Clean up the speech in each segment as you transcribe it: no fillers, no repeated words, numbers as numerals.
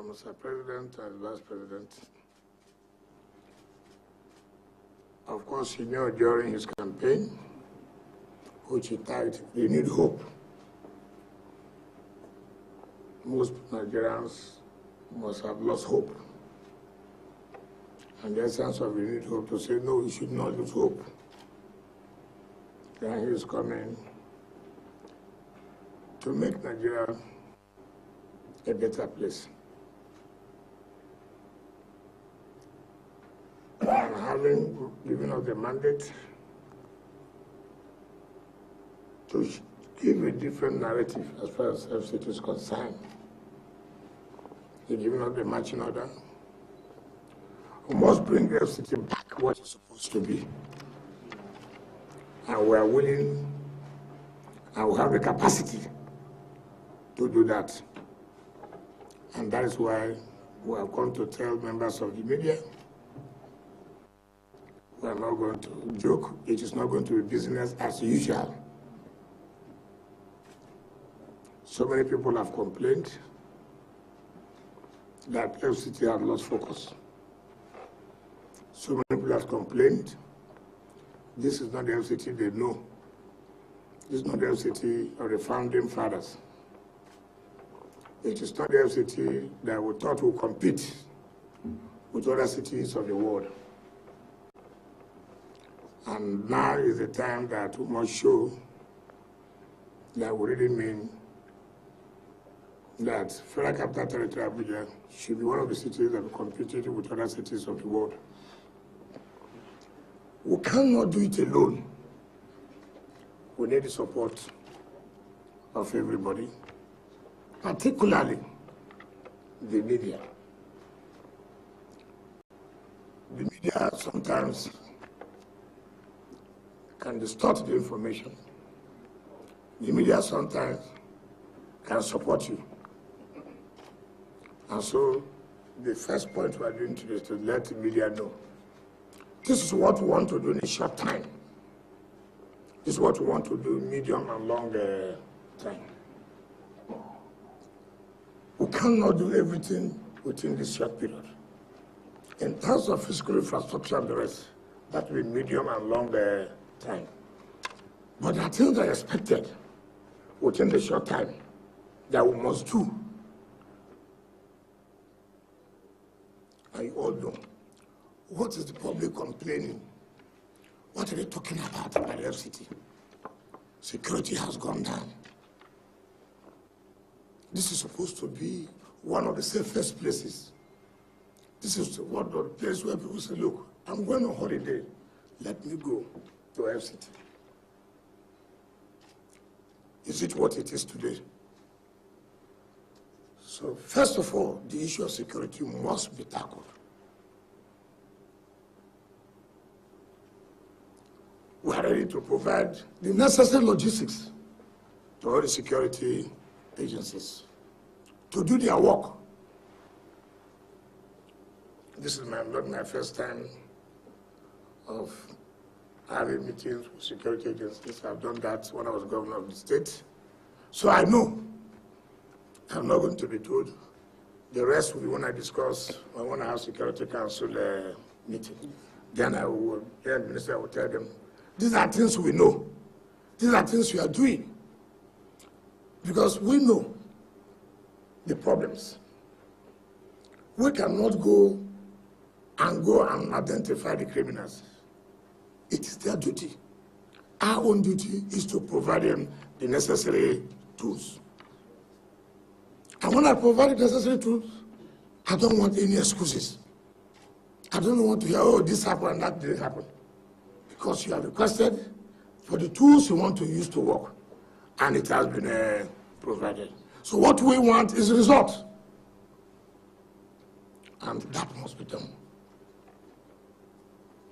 Mr. President and Vice President. Of course, he knew during his campaign, which he titled, "They Need Hope." Most Nigerians must have lost hope. And the essence of "we need hope" to say, no, we should not lose hope. Then he is coming to make Nigeria a better place. And having given us the mandate to give a different narrative as far as FCT is concerned, he given us the marching order. We must bring the FCT back what it's supposed to be. And we are willing and we have the capacity to do that. And that is why we have come to tell members of the media, we are not going to joke. It is not going to be business as usual. So many people have complained that FCT have lost focus. So many people have complained this is not the FCT they know. This is not the FCT of the founding fathers. It is not the FCT that we thought would compete with other cities of the world. And now is the time that we must show that we really mean that Federal Capital Territory Abuja should be one of the cities that will compete with other cities of the world. We cannot do it alone. We need the support of everybody, particularly the media. The media sometimes can distort the information. The media sometimes can support you. And so the first point we are doing today is to let the media know. This is what we want to do in a short time. This is what we want to do medium and long time. We cannot do everything within this short period. In terms of physical infrastructure and the rest, that will be medium and long time. But there are things that are expected within the short time that we must do. And you all know, what is the public complaining? What are they talking about the FCT? Security has gone down. This is supposed to be one of the safest places. This is one of the places where people say, look, I'm going on holiday. Let me go to FCT. Is it what it is today? So first of all, the issue of security must be tackled. We are ready to provide the necessary logistics to all the security agencies to do their work. This is not my first time of having meetings with security agencies. I've done that when I was governor of the state. So I know I'm not going to be told. The rest will be when I discuss, I want to have Security Council meeting. Then the minister will tell them, these are things we know. These are things we are doing. Because we know the problems. We cannot go and identify the criminals. It is their duty. Our own duty is to provide them the necessary tools. And when I provide the necessary tools, I don't want any excuses. I don't want to hear, oh, this happened and that didn't happen. Because you have requested for the tools you want to use to work, and it has been provided. So what we want is a result, and that must be done.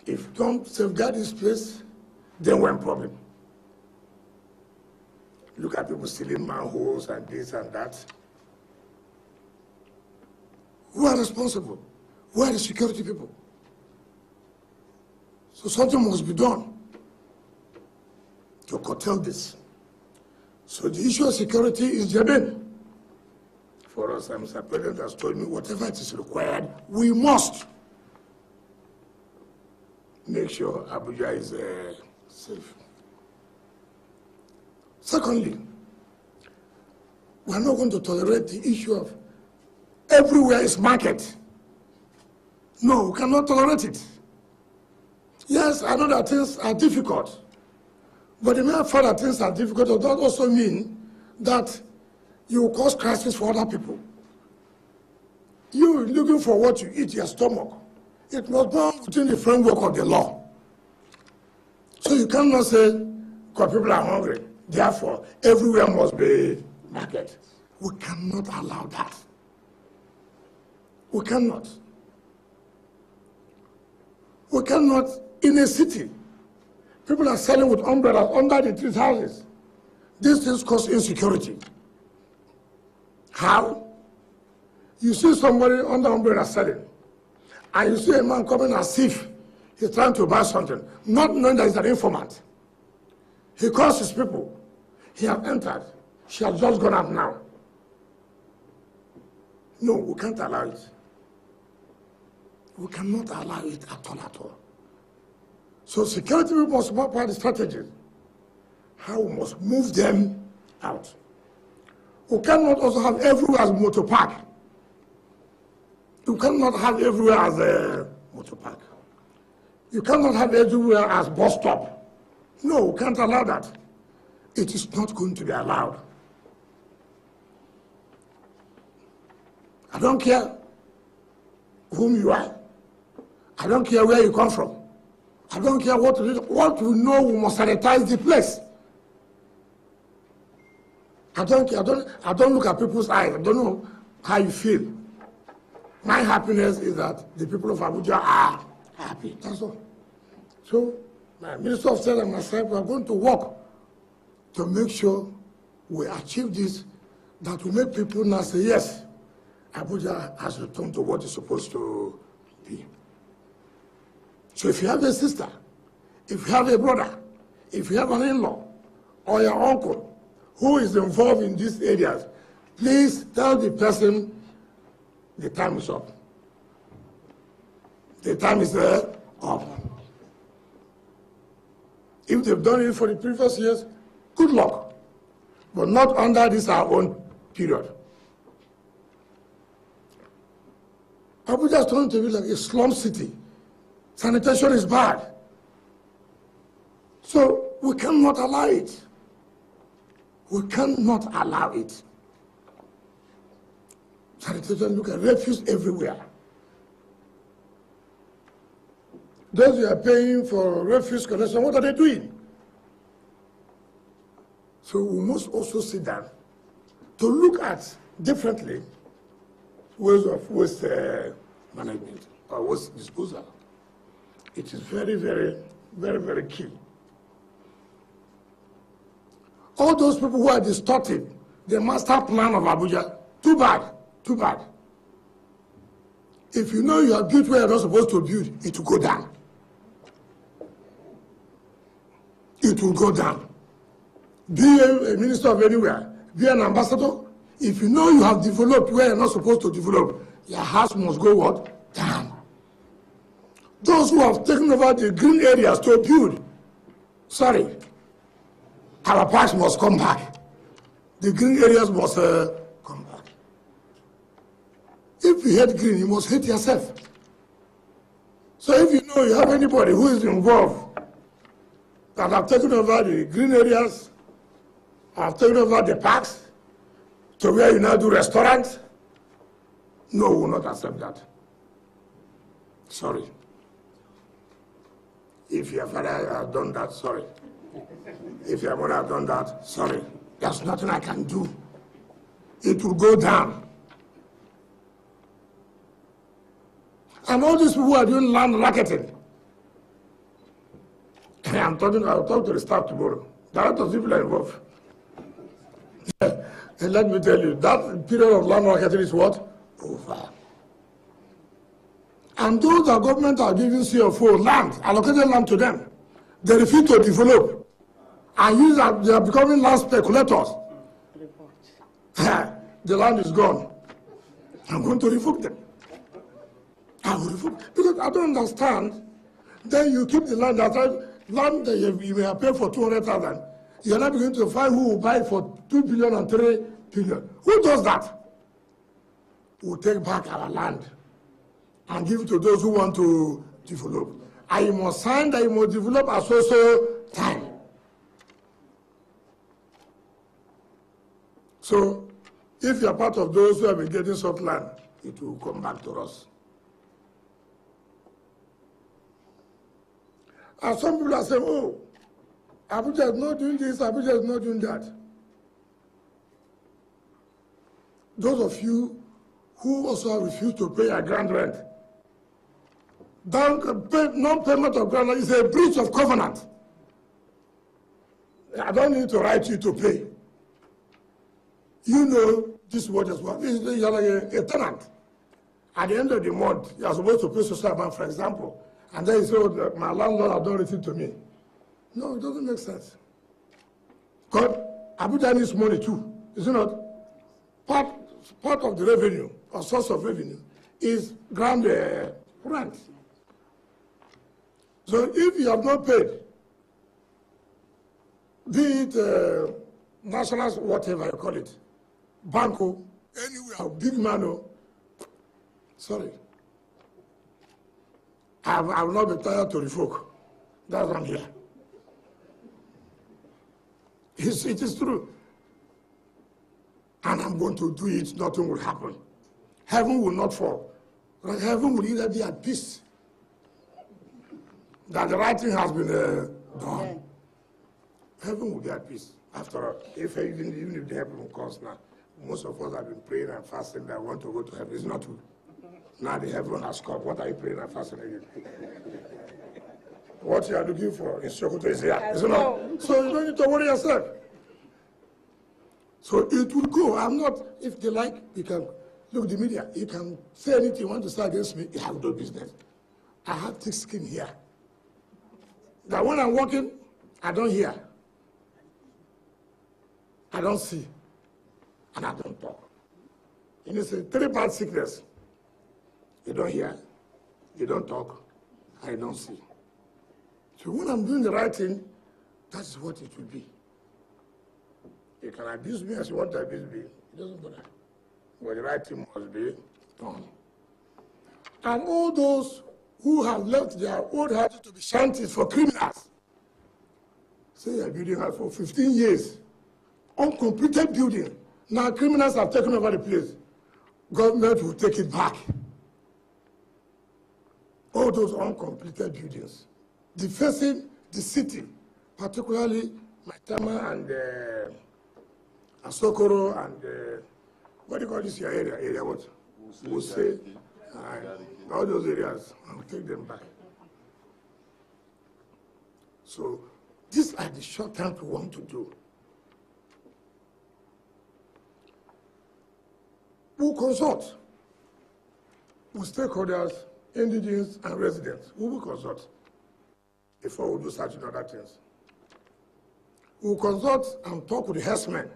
If you don't safeguard this place, then we're in problem. Look at people stealing manholes and this and that. Who are responsible? Who are the security people? So something must be done to curtail this. So the issue of security is germane. for us, Mr. President has told me whatever it is required, we must make sure Abuja is safe. Secondly, we are not going to tolerate the issue of everywhere is market. No, we cannot tolerate it. Yes, I know that things are difficult, but the mere fact that things are difficult does not also mean that you will cause crisis for other people. You looking for what you eat, your stomach. It must go within the framework of the law. So you cannot say, because people are hungry, therefore everywhere must be market. We cannot allow that. We cannot. We cannot, in a city, people are selling with umbrellas under the trees houses. These things cause insecurity. How? You see somebody under umbrella selling, and you see a man coming as if he's trying to buy something, not knowing that he's an informant. He calls his people. He has entered. She has just gone out now. No, we can't allow it. We cannot allow it at all. So security people must support the strategy. How we must move them out. We cannot also have everywhere as motor park. You cannot have everywhere as a motor park. You cannot have everywhere as bus stop. No, we can't allow that. It is not going to be allowed. I don't care whom you are. I don't care where you come from. I don't care what we know, we must sanitize the place. I don't care. I don't look at people's eyes. I don't know how you feel. My happiness is that the people of Abuja are happy. That's all. So, my Minister of State and myself, we are going to work to make sure we achieve this, that will make people now say, yes, Abuja has returned to what it's supposed to be. So if you have a sister, if you have a brother, if you have an in-law or your uncle who is involved in these areas, please tell the person the time is up. The time is up. If they've done it for the previous years, good luck. But not under this our own period. Abuja is turning to be like a slum city. Sanitation is bad. So we cannot allow it. We cannot allow it. Sanitation, look at refuse everywhere. Those who are paying for refuse collection, what are they doing? So we must also sit down to look at differently ways of waste management or waste disposal. It is very, very, very, very key. All those people who are distorting the master plan of Abuja, too bad, too bad. If you know you are built where you're not supposed to build, it will go down. It will go down. Be a minister of anywhere, be an ambassador. If you know you have developed where you're not supposed to develop, your house must go what? Down. Those who have taken over the green areas to build, sorry, our parks must come back. The green areas must come back. If you hate green, you must hate yourself. So if you know you have anybody who is involved that have taken over the green areas, have taken over the parks, to where you now do restaurants, no, we will not accept that. Sorry. If your father has done that, sorry. If your mother has done that, sorry. There's nothing I can do. It will go down. And all these people who are doing land racketing, I'll talk to the staff tomorrow. There are a lot of people involved. And let me tell you, that period of land racketing is what? Over. And those that government are giving CFO land, allocated land to them, they refuse to develop. And they are becoming land speculators. The land is gone. I'm going to revoke them. I will revoke, because I don't understand. Then you keep the land, that land that you may have paid for 200,000. You're not beginning to find who will buy it for 2 billion and 3 billion. Who does that? We'll take back our land and give it to those who want to develop. And you must sign that you must develop at so time. So, if you're part of those who have been getting soft land, it will come back to us. And some people are saying, oh, Abuja is not doing this, Abuja is not doing that. Those of you who also refuse to pay a grand rent, non-payment of grand rent is a breach of covenant. I don't need to write you to pay. You know this word as well. You're like a tenant. At the end of the month, you're supposed to pay social amount, for example. And then you say, oh, my landlord has done anything to me. No, it doesn't make sense. God, Abuja needs money too, is it not? Part of the revenue, or source of revenue, is grand rent. So if you have not paid, be it national, whatever you call it, banco, anywhere, big mano, sorry. I will not be tired to revoke. That's why I'm here. It is true. And I'm going to do it, nothing will happen. Heaven will not fall. Heaven will either be at peace, that the right thing has been done. Heaven will be at peace. After all, even if the heaven comes now, most of us have been praying and fasting that want to go to heaven. It's not true. Now the heaven has come. What are you praying and fasting again? What you are looking for in Sokoto is here. Is it not? So you don't need to worry yourself. So it will go. I'm not, if they like, you can, look, the media, you can say anything you want to say against me, you have no business. I have thick skin here. That when I'm walking, I don't hear. I don't see. And I don't talk. And it's a 3-part sickness. You don't hear, you don't talk, I don't see. So when I'm doing the right thing, that's what it will be. You can abuse me as you want to abuse me. It doesn't matter. But the right thing must be done. And all those who have left their old houses to be shanties for criminals, say you're building house for 15 years, uncompleted building. Now criminals have taken over the place. Government will take it back. All those uncompleted buildings, defacing the city, particularly Maitama and Asokoro and what do you call this your area? Area what? Wuse, all those areas, I'll take them back. So these are the short term we want to do. We'll consult with stakeholders, indigenous and residents. We will consult before we do such other things. We will consult and talk with the herdsmen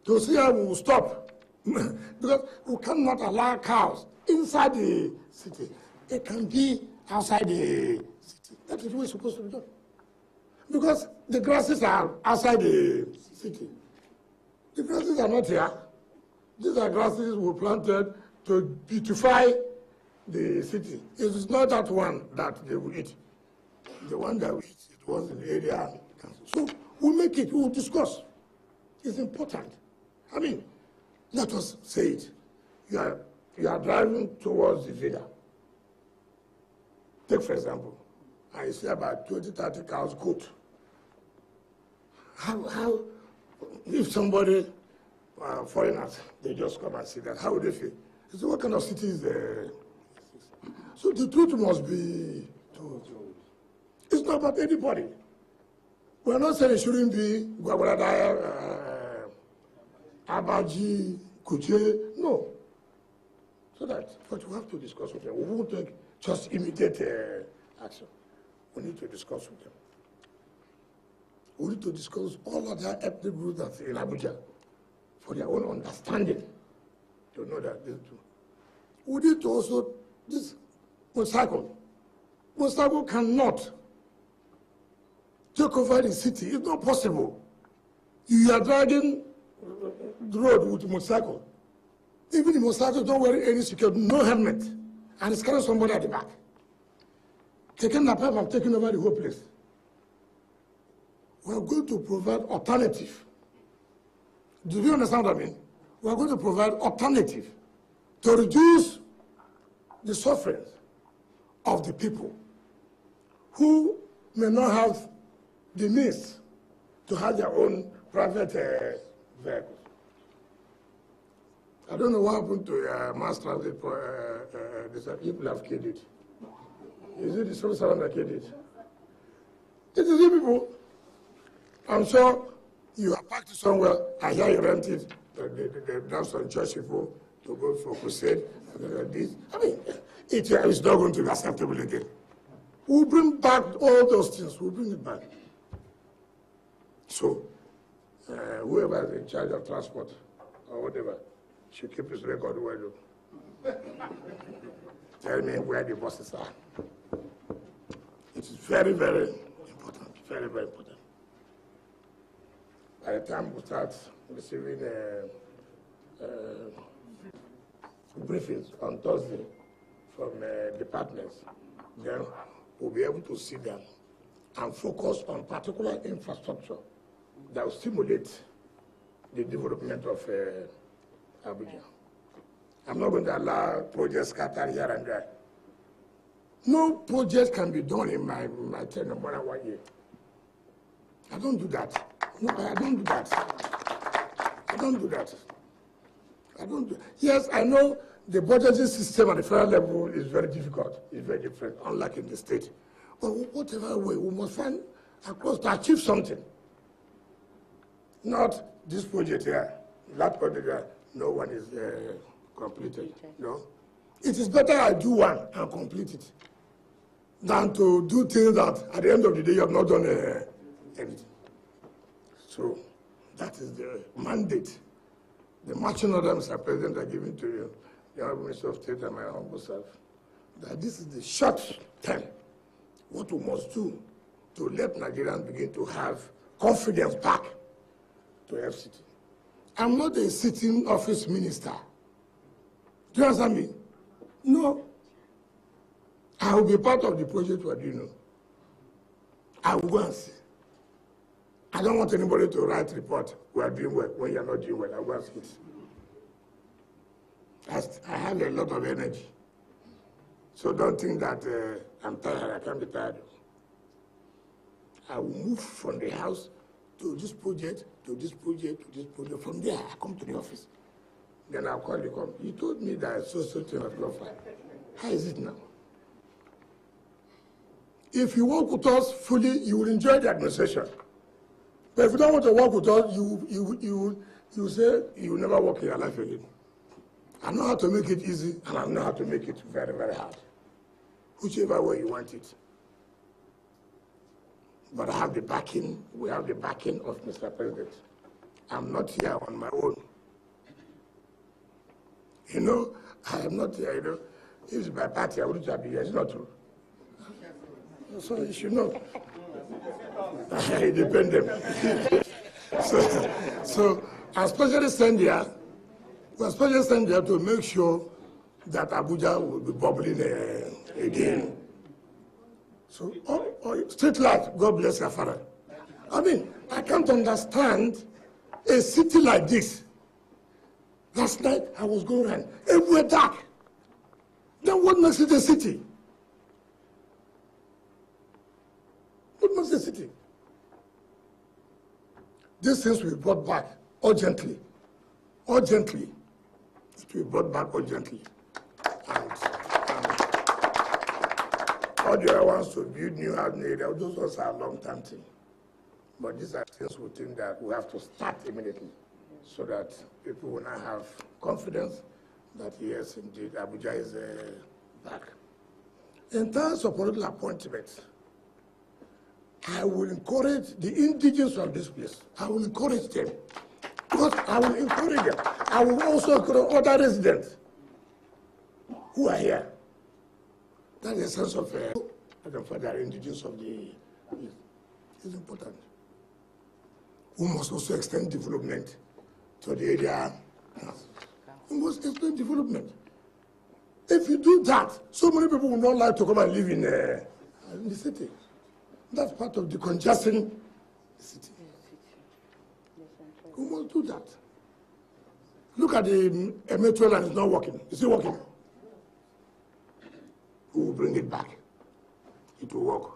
to see how we will stop. Because we cannot allow cows inside the city. It can be outside the city. That is what it's supposed to be done. Because the grasses are outside the city. The grasses are not here. These are grasses we planted to beautify the city. It is not that one that they will eat. The one that we eat, it was in the area. So we'll make it, we'll discuss. It's important. I mean, let us say it. You are driving towards the villa. Take, for example, I see about 20, 30 cows goat. How, if somebody, foreigners, they just come and see that, how would they feel? They say, what kind of city is there? So the truth must be told. It's not about anybody. We're not saying it shouldn't be Gwagwaradaya, Abaji, Kuche, no. So that, but we have to discuss with them. We won't take just immediate action. We need to discuss with them. We need to discuss all of their ethnic groups that's in Abuja for their own understanding. to know that this too. We need to also, this motorcycle cannot take over the city. It's not possible. You are driving the road with a motorcycle. Even the motorcycle don't wear any security, no helmet, and it's carrying somebody at the back. Taking the pipe and taking over the whole place. We are going to provide alternative. Do you understand what I mean? We are going to provide alternative to reduce the suffering of the people who may not have the means to have their own private vehicles. I don't know what happened to mass transit for people have killed it. Is it the someone that killed it? It is you people. I'm sure you are packed somewhere, I hear you rent it, they've done some church people to go for crusade, this. I mean, it's not going to be acceptable again. We'll bring back all those things, we'll bring it back. So, whoever is in charge of transport or whatever should keep his record well. Tell me where the buses are. It is very, very important, very, very important. By the time we start receiving briefings on Thursday from departments, then we'll be able to see them and focus on particular infrastructure that will stimulate the development of Abuja. I'm not going to allow projects scattered here and there. No project can be done in my tenure more than 1 year. I don't do that. No, I don't do that. I don't do that. I don't do. Yes, I know the budgeting system at the federal level is very difficult. It's very different, unlike in the state. But whatever way, we must find a course to achieve something. Not this project here, that project here, no one is completed. No. It is better I do one and complete it than to do things that at the end of the day you have not done anything. So that is the mandate. The marching orders, Mr. President, are given to you, the Honorable Minister of State and my humble self, that this is the short term, what we must do to let Nigerians begin to have confidence back to FCT. I'm not a sitting office minister. Do you understand me? No. I will be part of the project we are doing. I will go and see. I don't want anybody to write report, we are doing well, when you are not doing well. I will go and see it. I have a lot of energy. So don't think that I'm tired, I can't be tired. I will move from the house to this project, to this project, to this project. From there, I come to the office. Then I'll call you, come. You told me that so thing at El-Rufai. How is it now? If you work with us fully, you will enjoy the administration. But if you don't want to work with us, you say you will never work in your life again. I know how to make it easy, and I know how to make it very, very hard. Whichever way you want it. But I have the backing, we have the backing of Mr. President. I'm not here on my own. You know, I am not here, you know. If it's my party, I wouldn't have been here. It's not true. So you should know. I depend them. so I especially send here, to make sure that Abuja will be bubbling again. So, street light, God bless your father. I mean, I can't understand a city like this. Last night, I was going around, everywhere dark. Then what makes it a city? What makes it a city? These things will be brought back urgently. Urgently. It will be brought back urgently. And all the other ones to build new housing area, those ones are a long-term thing. But these are things we think that we have to start immediately so that people will not have confidence that yes, indeed, Abuja is back. In terms of political appointments, I will encourage the indigenous of this place. I will encourage them. Because I will encourage them. I will also grow other residents who are here. That is a sense of for the indigenous of the is important. We must also extend development to the area. We must extend development. If you do that, so many people will not like to come and live in the city. That's part of decongesting the city. We must do that. Look at the metro line, it's not working. Is it working? We will bring it back. It will work.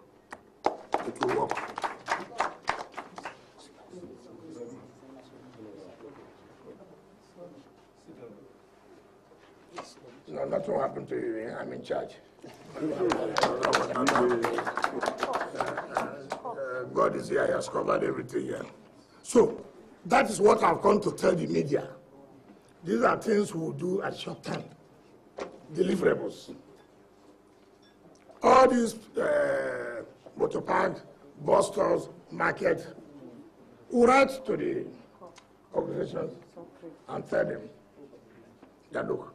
It will work. No, nothing will happen to you. I'm in charge. God is here. He has covered everything here. So, that is what I've come to tell the media. These are things we'll do at short time. Deliverables. All these motor parks, bus stores, markets, we write to the organizations and tell them that, look,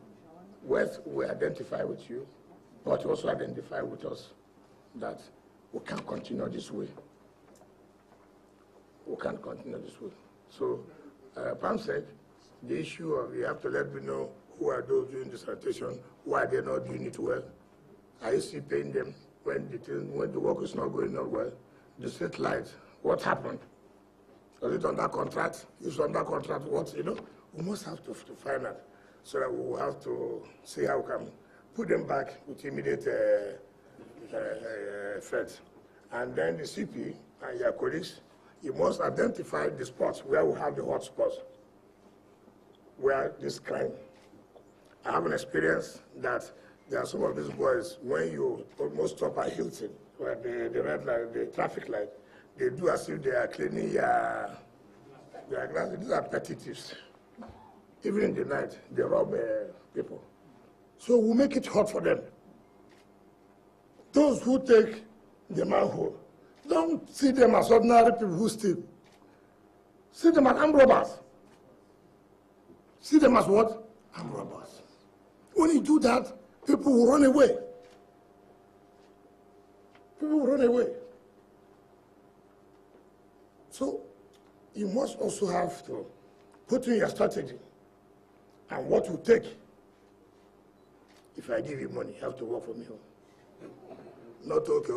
we identify with you, but also identify with us that we can't continue this way. We can't continue this way. So, Pam said, the issue of you have to let me know who are those doing the sanitation, why they're not doing it well. Are you still paying them when the work is not going on well? The street light, what happened? Was it under contract? If it's under contract, what, we must have to find out so that we will have to see how we can put them back with immediate effect. And then the CP and your colleagues, you must identify the spots where we have the hot spots, where this crime. I have an experience that there are some of these boys, when you almost stop at Hilton, where the red light, the traffic light, they do as if they are cleaning their glasses. These are petty thieves. Even in the night, they rob people. So we make it hot for them. Those who take the manhole, don't see them as ordinary people who steal. See them as armed robbers. See them as what? Armed robbers. When you do that, people will run away. People will run away. So you must also have to put in your strategy and what you take. If I give you money, you have to work for me. Not okay.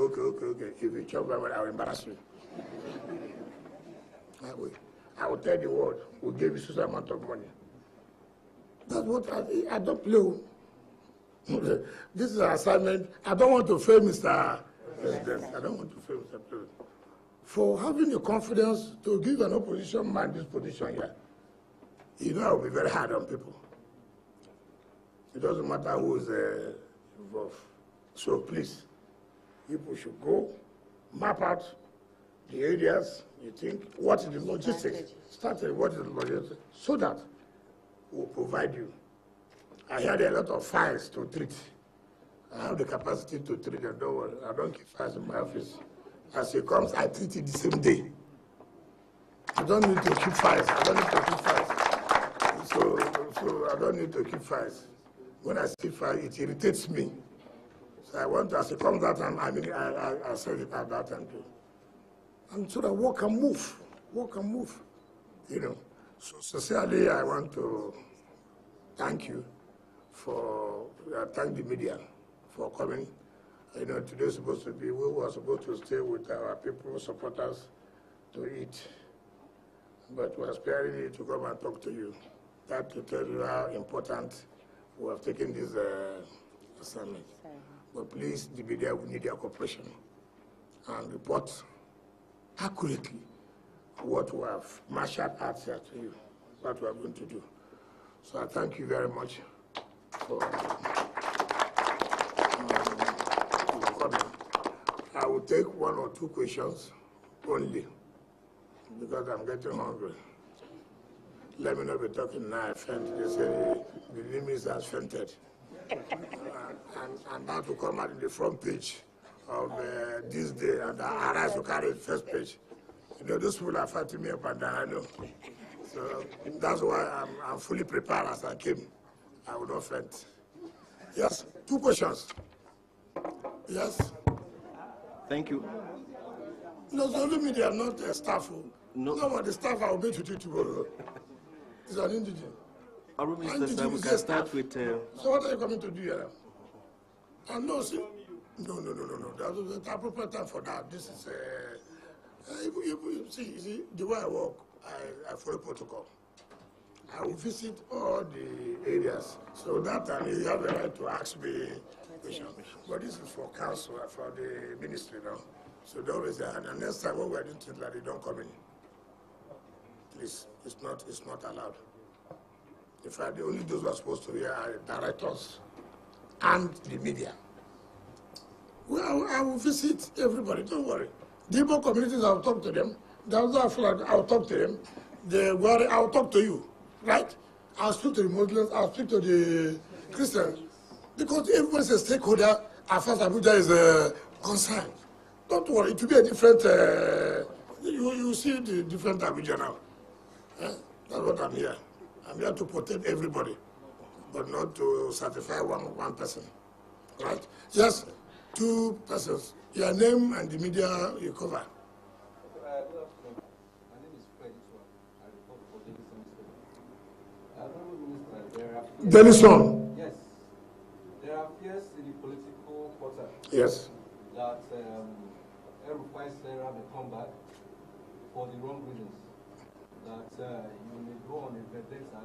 If you chop my money, I will embarrass you. I will tell the world, we gave you such amount of money. That's what I don't play. This is an assignment. I don't want to fail, Mr. President. I don't want to fail, Mr. President. For having the confidence to give an opposition man this position here, I will be very hard on people. It doesn't matter who is involved. So please, people should go, map out the areas you think, what is the logistics, started what is the logistics, so that we'll provide you. I had a lot of files to treat. I have the capacity to treat them, don't worry. I don't keep files in my office. As it comes, I treat it the same day. I don't need to keep files. So I don't need to keep files. When I see files, it irritates me. So I want to, as it comes that time, I send it at that time too. And so that work can move. So sincerely, I want to thank you thank the media for coming. Today is supposed to be, we were supposed to stay with our people, supporters, to eat. But we are sparing you to come and talk to you. That to tell you how important we have taken this assignment. But please, the media, we need your cooperation and report accurately what we have marshaled out here to you, what we are going to do. So I thank you very much for coming. I will take 1 or 2 questions only, because I'm getting hungry. Let me not be talking now. I faint. They say the limits has fainted. And that will come out in the front page of this day, and I rise to carry the first page. Those people are fighting me up and down, I know. So that's why I'm fully prepared as I came. I will not faint. Yes, 2 questions. Yes. Thank you. No, so only me, they are not staff. No. But the staff I will bet you tomorrow. It's an indigent. Mr. Sir, we can start with... So what are you coming to do here? No, see, no. There's the appropriate time for that. This is, you see, the way I work, I follow protocol. I will visit all the areas. So that time you have the right to ask me questions. But this is for council, for the ministry now. So they always say, and the next time when we are doing things like they don't come in. Please, it's not allowed. In fact, the only those who are supposed to be are directors and the media. Well, I will visit everybody, don't worry. The Igbo communities, I'll talk to them. The other flag, I'll talk to them. The Gwari, I'll talk to you, right? I'll speak to the Muslims, I'll speak to the Christians. Because everyone's a stakeholder as far as Abuja is concerned. Don't worry, it will be a different, you see the different Abuja now. That's what I'm here. I'm here to protect everybody, but not to satisfy one person, right? Just 2 persons. Your name and the media you cover. Good afternoon. My name is Fred. I report for Daily Sun. Denison. Yes. There are fears in the political quarter. Yes. That El-Rufai Sarah may come back for the wrong reasons. That you may go on a vendetta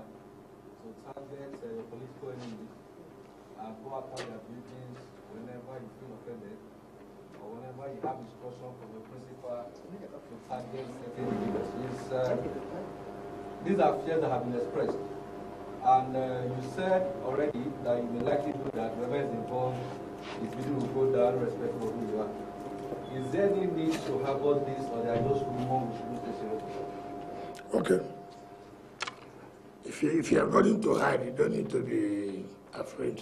to target your political enemies and go after their buildings whenever you feel offended, or whenever you have instruction from the principal to target certain individuals. These are fears that have been expressed. And you said already that you may likely do that, whoever is involved, his video will go down irrespective of who you are. Is there any need to have all this, or there are those rumors we should take seriously? Okay. If you are going to hide, you don't need to be afraid.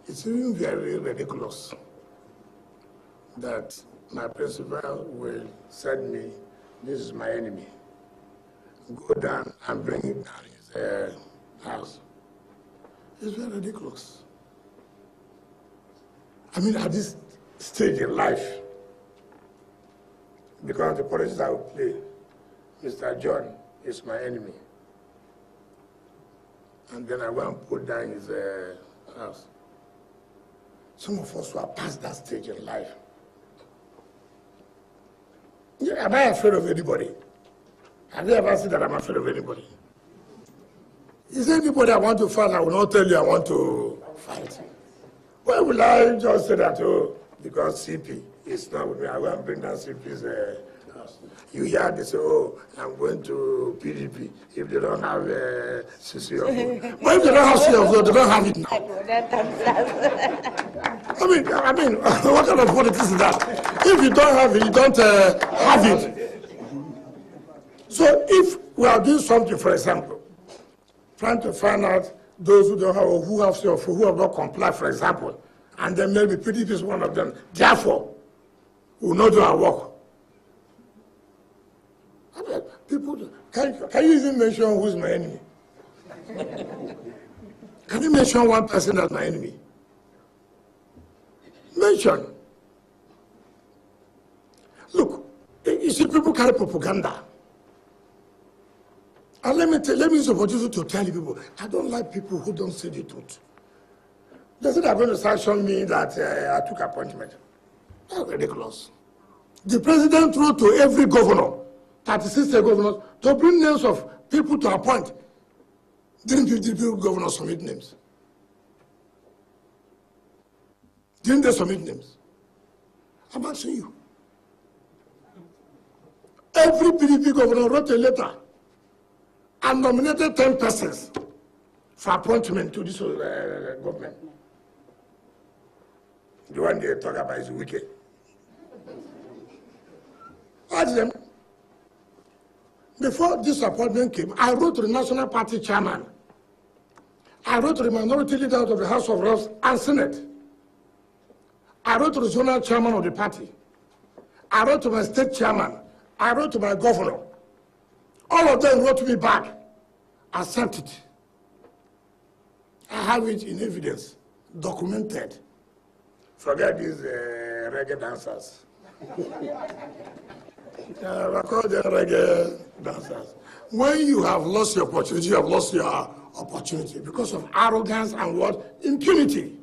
It's even very ridiculous that my principal will send me, this is my enemy, go down and bring him down his house. It's very ridiculous. I mean, at this stage in life, because the politics I will play, Mr. John is my enemy. And then I went and put down his house. Some of us who are past that stage in life. Yeah, am I afraid of anybody? Have you ever said that I'm afraid of anybody? Is there anybody I want to fight? I will not tell you I want to fight. Why will I just say that, oh, because CP is not with me, I will bring down CP's house. You hear they say, oh, I'm going to PDP if they don't have CCO. But if they don't have CCO, they don't have it now. I mean, what kind of politics is that? If you don't have it, you don't have it. So if we are doing something, for example, trying to find out those who don't have, or who have CCO, who have not complied, for example, and then maybe PDP is one of them, therefore, we will not do our work. I mean, people, can you even mention who's my enemy? Can you mention one person as my enemy? Mention. Look, you see, people carry propaganda. And let me use the opportunity to tell you people, I don't like people who don't say the truth. They say they're going to sanction me that I took appointment. That's ridiculous. The president wrote to every governor, 36 state governors, to bring names of people to appoint. Didn't the governors submit names? Didn't they submit names? I'm asking you. Every PDP governor wrote a letter and nominated 10 persons for appointment to this government. The one they talk about is Wike. Ask them. Before this appointment came, I wrote to the National Party chairman. I wrote to the minority leader of the House of Reps and Senate. I wrote to the zonal chairman of the party. I wrote to my state chairman. I wrote to my governor. All of them wrote me back. Accept it. I have it in evidence, documented. Forget these reggae dancers. I call them reggae dancers. When you have lost your opportunity, you have lost your opportunity because of arrogance and what? Impunity.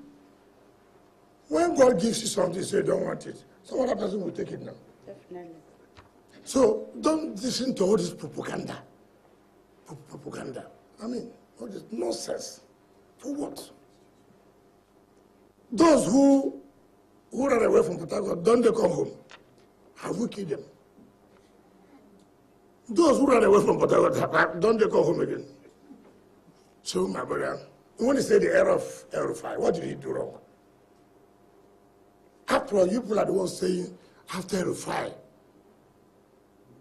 When God gives you something, you say you don't want it. Some other person will take it now. Definitely. So don't listen to all this propaganda. Propaganda. I mean, all this nonsense. For what? Those who ran away from Port Harcourt, don't they come home? Have we killed them? Those who ran away from Port Harcourt, don't they come home again? So, my brother, when you say the error of El-Rufai, what did he do wrong? After all, you people are the ones saying, after El-Rufai,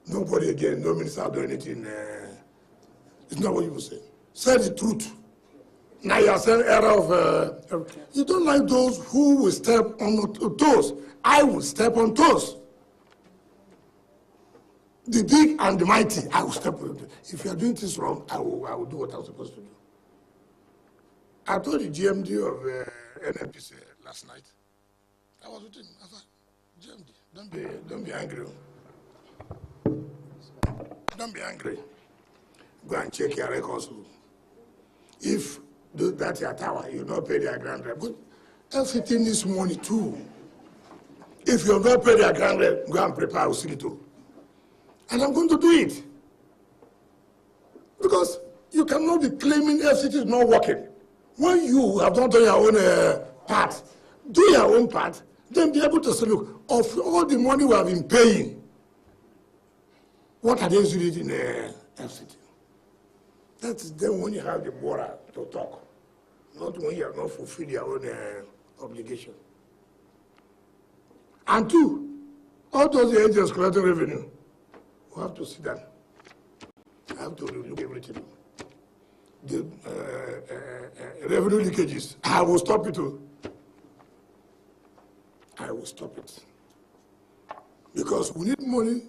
nobody again, no minister will do anything. It's not what you will say. Say the truth. Now you are saying error of... you don't like those who will step on toes. I will step on toes. The big and the mighty, I will step on toes. If you are doing this wrong, I will do what I'm supposed to do. I told the GMD of NNPC last night. I was with him. I said, GMD, don't be angry. Don't be angry. Go and check your records. If that's your tower, you don't pay their grand rent. But FCT needs money too. If you don't pay their grand rent, go and prepare a too. And I'm going to do it. Because you cannot be claiming FCT is not working. When you have not done your own part, do your own part, then be able to say, look, of all the money we have been paying, what are they using in FCT? That's then when you have the border to talk, not when you have not fulfilled your own obligation. And two, all those agents collecting revenue, we have to sit down. I have to look everything. The revenue leakages, I will stop it too. I will stop it. Because we need money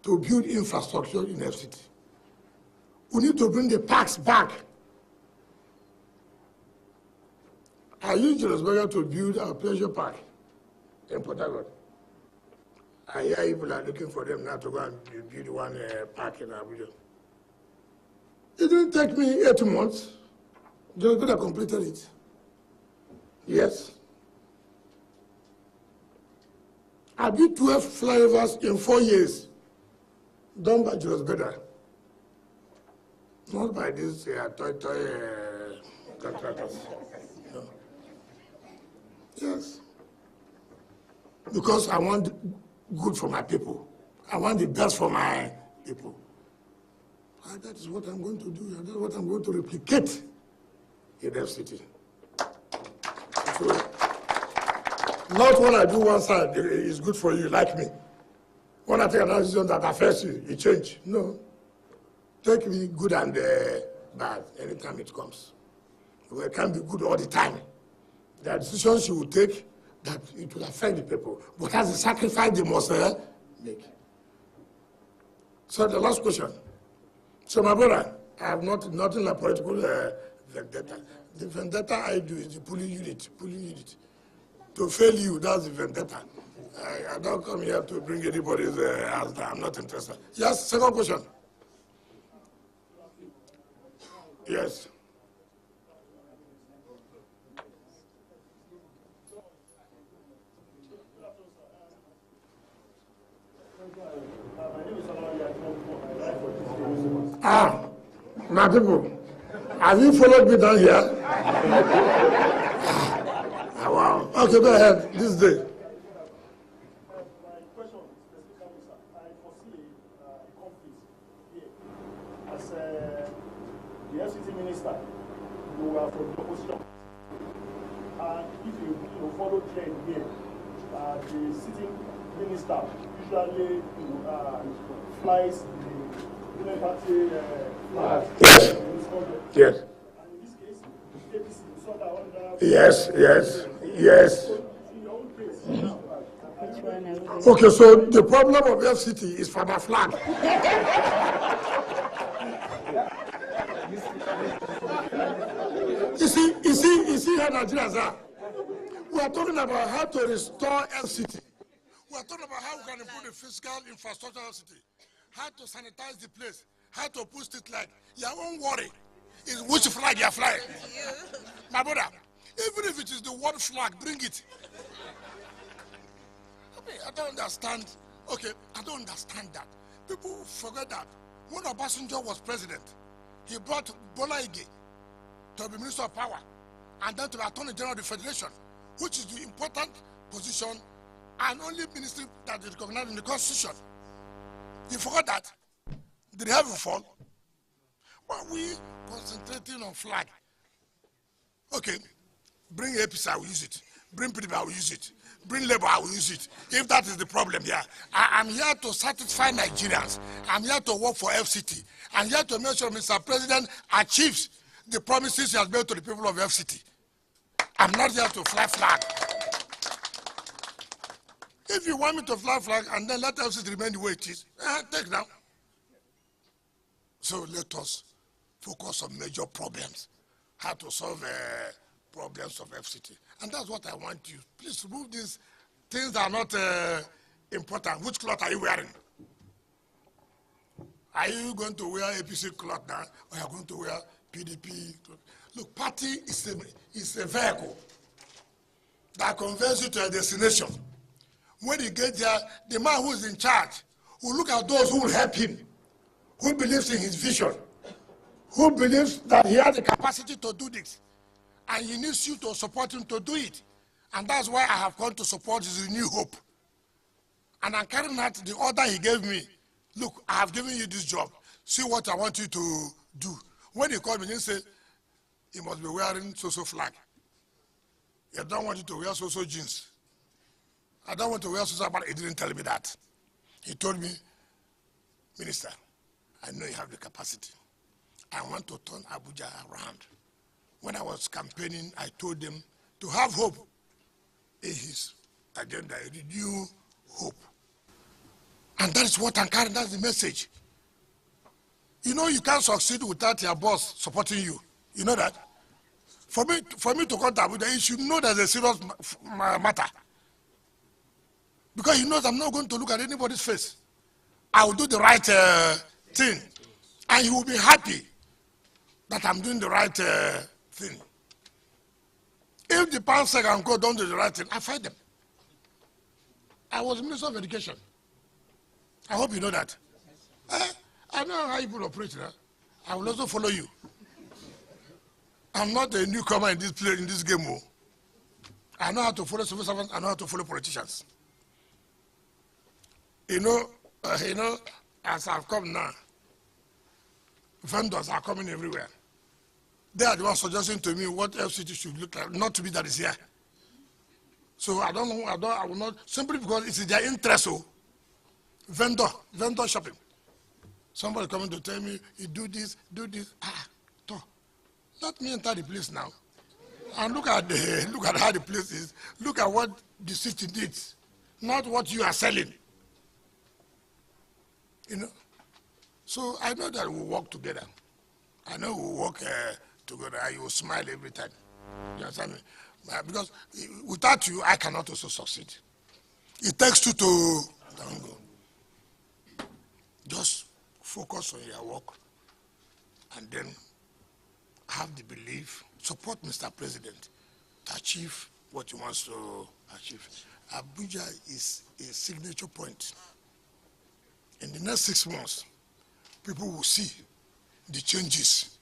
to build infrastructure in FCT. We need to bring the parks back. I used Johannesburg to build a pleasure park in Port Harcourt. I hear people are looking for them now to go and build one park in Abuja. It didn't take me 8 months. Johannesburg completed it. Yes. I built 12 flyovers in 4 years, done by Johannesburg. Not by these toy contractors. No. Yes. Because I want good for my people. I want the best for my people. And that is what I'm going to do. That's what I'm going to replicate in FCT. So, not when I do one side, it's good for you, like me. When I take another decision that affects you, it change. No. Take me good and bad anytime it comes. Well, it can't be good all the time. There are decisions you will take that it will affect the people. But that's a sacrifice they must make. So the last question. So my brother, I have nothing like political vendetta. The vendetta I do is the pulling unit. To fail you, that's the vendetta. I don't come here to bring anybody's answer. I'm not interested. Yes, second question. Yes. My people, have you followed me down here? Wow. Okay, go ahead. This day. My question specifically, sir, I foresee a conflict here. As the FCT minister, you are from the opposition. And if you follow trend here, the sitting minister usually flies the Union Party flag. Yes. Yes. And in this case, APC, you saw that under... Yes. In your own case, Okay, so the problem of FCT is for my flag. You see how Nigerians are. We are talking about how to restore FCT. We are talking about how we can improve the physical infrastructure of FCT, how to sanitize the place, how to push it like your own worry is which flag you are flying. My brother, even if it is the world flag, bring it. I don't understand. Okay, I don't understand that. People forget that when Obasanjo was president, he brought Bola Ige to be Minister of Power and then to be Attorney General of the Federation, which is the important position and only ministry that is recognized in the Constitution. You forgot that? Did he have a fall? But we concentrating on flag. Okay, bring APC, I will use it. Bring PDP, I will use it. Bring Labour, I will use it. If that is the problem here, I'm here to satisfy Nigerians. I'm here to work for FCT. I'm here to make sure Mr. President achieves the promises he has made to the people of FCT. I'm not here to fly flag. If you want me to fly flag and then let FCT remain the way it is, take now. So let us focus on major problems, how to solve problems of FCT. And that's what I want you. Please remove these things that are not important. Which cloth are you wearing? Are you going to wear APC cloth now, or are you going to wear PDP cloth? Look, party is a vehicle that conveys you to a destination. When you get there, the man who is in charge will look at those who will help him, who believes in his vision, who believes that he has the capacity to do this, and he needs you to support him to do it. And that's why I have come to support his renewed hope. And I'm carrying out the order he gave me. Look, I have given you this job. See what I want you to do. When he called me, he said, he must be wearing so-so flag. I don't want you to wear so-so jeans. I don't want to wear so-so, but he didn't tell me that. He told me, Minister, I know you have the capacity. I want to turn Abuja around. When I was campaigning, I told them to have hope in his agenda, a renewed hope. And that is what I'm carrying, that's the message. You know you can't succeed without your boss supporting you. You know that? For me to come to Abuja, you should know there's a serious matter. Because he knows I'm not going to look at anybody's face. I will do the right thing. And he will be happy that I'm doing the right thing. If the Pansec and Co don't do the right thing, I fight them. I was Minister of Education. I hope you know that. I know how people operate. I will also follow you. I'm not a newcomer in this game. I know how to follow civil servants. I know how to follow politicians. You know, as I've come now, vendors are coming everywhere. They are the ones suggesting to me what FCT should look like, not to be that is here. So I don't know, I will not, simply because it's in their interest. Vendor shopping. Somebody coming to tell me, you do this. Let me enter the place now. And look at how the place is. Look at what the city needs, not what you are selling. You know? So I know that we'll work together. I know we'll work together. You will smile every time. You understand me? Because without you, I cannot also succeed. It takes two to tango. Just focus on your work and then have the belief, support Mr. President to achieve what he wants to achieve. Abuja is a signature point. In the next 6 months, people will see the changes.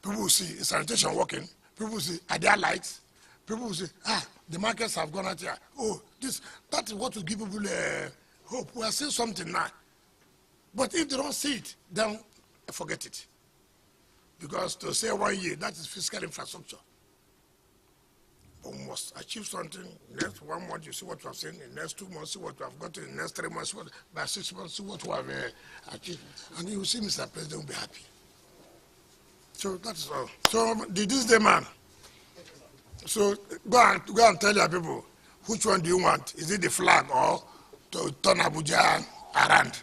People will see sanitation working. People will see, are there lights? People will say, the markets have gone out here. Oh, that is what will give people hope. We are seeing something now. But if they don't see it, then forget it. Because to say 1 year, that is fiscal infrastructure. But we must achieve something. Next 1 month, you see what we have seen. In the next 2 months, see what we have got. In the next 3 months, by 6 months, see what we have achieved. And you will see Mr. President will be happy. So that is all. So this is the man. So go and tell your people, Which one do you want? Is it the flag or to turn Abuja around?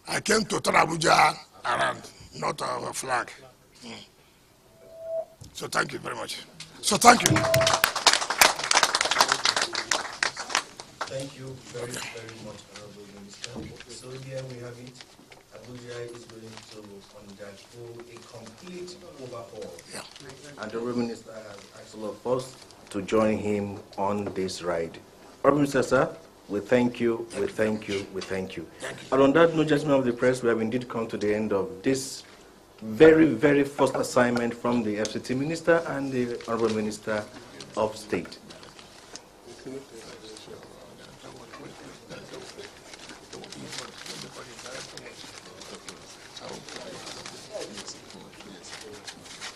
I came to turn Abuja around, not a flag. So thank you very much. So thank you. Thank you very much, Honorable Minister. So here we have it. Abuja is going to undergo a complete overhaul. Yeah. And the Honorable Minister has asked all of us to join him on this ride. Honorable Minister, sir, we thank you, we thank you, we thank you. And on that note, gentlemen of the press, we have indeed come to the end of this very first assignment from the FCT Minister and the Honorable Minister of State.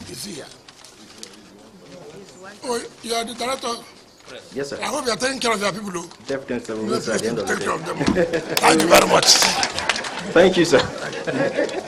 Is he here? Oh, you are the director? Yes, sir. I hope you are taking care of your people, though. Definitely, we'll at the end of the Take day. care of them. Thank you very much. Thank you, sir.